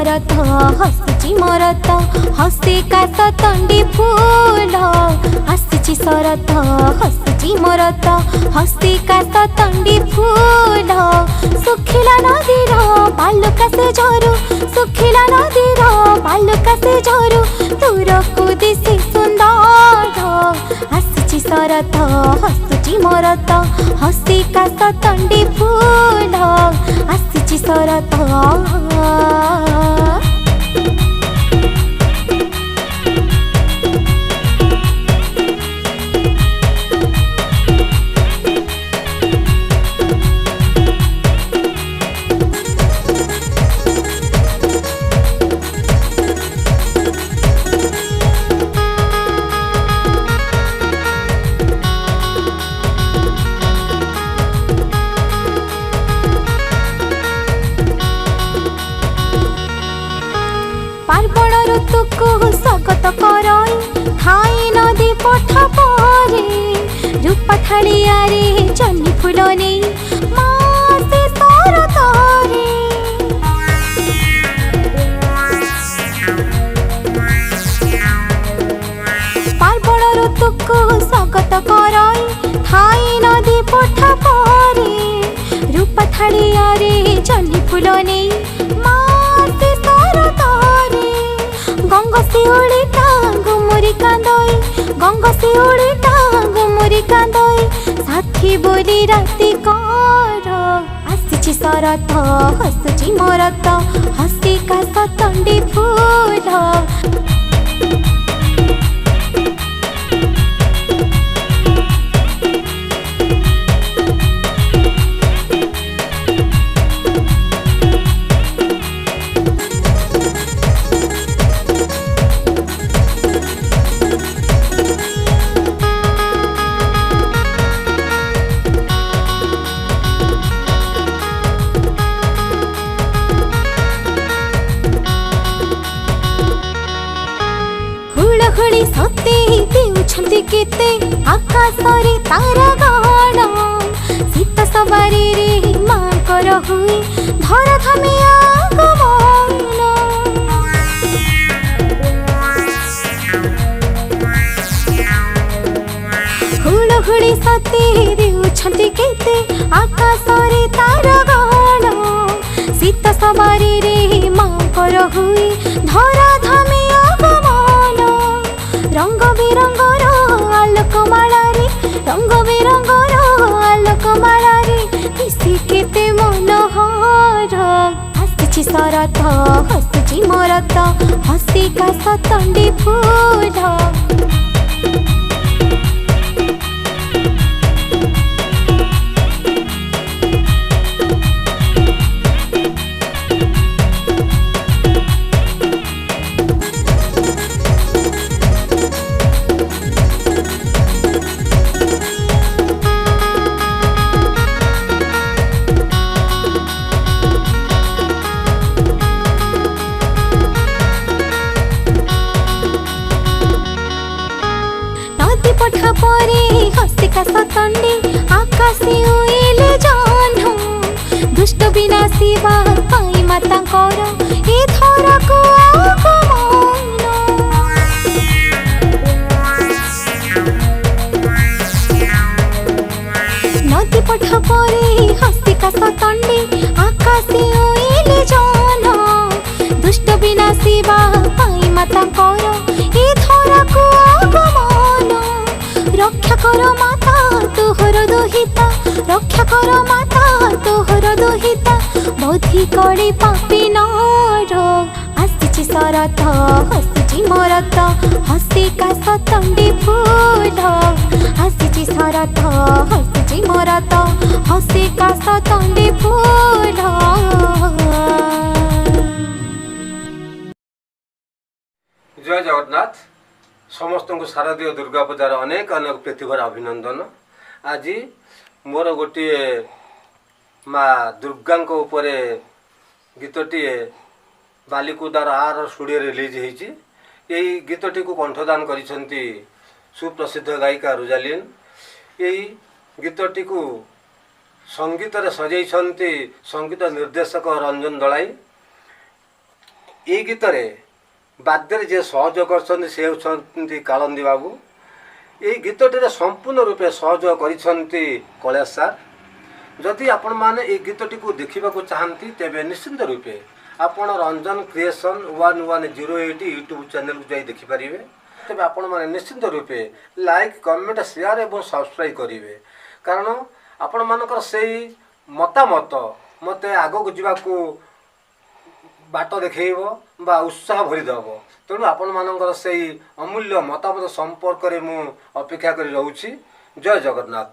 शरत हसुची मरत हसी कास तंडी फूल आसुची शरत हसुची मरत हसी कास तंडी फूल सुखिला नदीर बालुका से झरू सुखिला नदीर बालुका से झरू दूरकू दिशे सुंदर आसुची शरत हसुची मरत हसी कास तंडी फूल आसुची शरत पार्वण ऋतुको स्वागत करई खाई नदी पठा परे रूपा थालियारे जन्नी फूल नहीं मासे शरतरे पार्वण ऋतुको स्वागत करई खाई नदी पठा परे रूपा थालियारे जन्नी फूल नहीं मासे शरतरे गंगा सिउड़ी टांगु मुरी कांदई गंगा सिउड़ी टांगु मुरी कांदई साथी बोली राति कर आसीची शरत हसुची मरत हसी कास तंडी फूल हुड़ी सते देउछंती केते आकाशरे तारा गण शीत सवारी रे मांकर हुई धरा थमे आगमन हुड़ी सते देउछंती केते आकाशरे तारा गण शीत सवारी रे मांकर हुई धरा थमे रंग बिरंगर आलोक मालारे रंग बिरंगर आलोक मालारे दिशे केते मनोहर आसीची शरत हसुची मरत हसी कास तंडी फूल पठा परे हसी कास तंडी आकाशे उइले जह्न दुष्ट विनाशी पाई माता कर ए धरा को आगमन नदी पठा परे हसी कास तंडी आकाशे उइले जह्न दुष्ट विनाशी पाई माता कर ए धरा को आगमन रक्षा कर माता तोहर दुहिता रक्षा कर माता तोहर दुहिता बोधि कड़े पापी नर आसीची शरत हसुची मरत हसी कास तंडी फूल आसीची शरत हसुची मरत हसी कास तंडी फूल। जय जगन्नाथ समस्त को शारदीय दुर्गा पूजार अनेक अनेक प्रतिभार अभिनंदन। आज मोर गोटे माँ दुर्गा उपरे गीतटी बालिकुदार आर स्टूडियो रिलीज होती। यही गीतटी को कंठदान करिसेंती सुप्रसिद्ध गायिका रोजालिन। यही गीतटी को संगीत रे सजाइछंती संगीत निर्देशक रंजन दलाई। এই গীতরে বাদ্যরে যে সহযোগ করছেন সে হচ্ছেন কালন্দী বাবু। এই গীতটিরে সম্পূর্ণ রূপে সহযোগ করেছেন কୈଳାସ ସାର୍। যদি ଆପଣ ମାନେ এই গীতটিକୁ ଦେଖିବାକୁ ଚାହାନ୍ତି ତେବେ ନିଶ୍ଚିନ୍ତ ରୂପେ ଆପଣ ରଞ୍ଜନ କ୍ରିଏସନ୍ 1108 ୟୁଟ୍ୟୁବ୍ ଚ୍ୟାନେଲକୁ ଯାଇ ଦେଖିପାରିବେ। ତେବେ ଆପଣମାନେ ନିଶ୍ଚିନ୍ତ ରୂପେ ଲାଇକ୍ କମେଣ୍ଟ ସେୟାର ଏବଂ ସବସ୍କ୍ରାଇବ୍ କରିବେ, କାରଣ ଆପଣମାନଙ୍କର ସେଇ ମତାମତ ମୋତେ ଆଗକୁ ଯିବାକୁ ବାଟ ଦେଖେଇବ ବା ଉତ୍ସାହ ଭରିଦେବ। ତେଣୁ ଆପଣମାନଙ୍କର ସେଇ ଅମୂଲ୍ୟ ମତାମତ ସମ୍ପର୍କରେ ମୁଁ ଅପେକ୍ଷା କରି ରହୁଛି। ଜୟ ଜଗନ୍ନାଥ।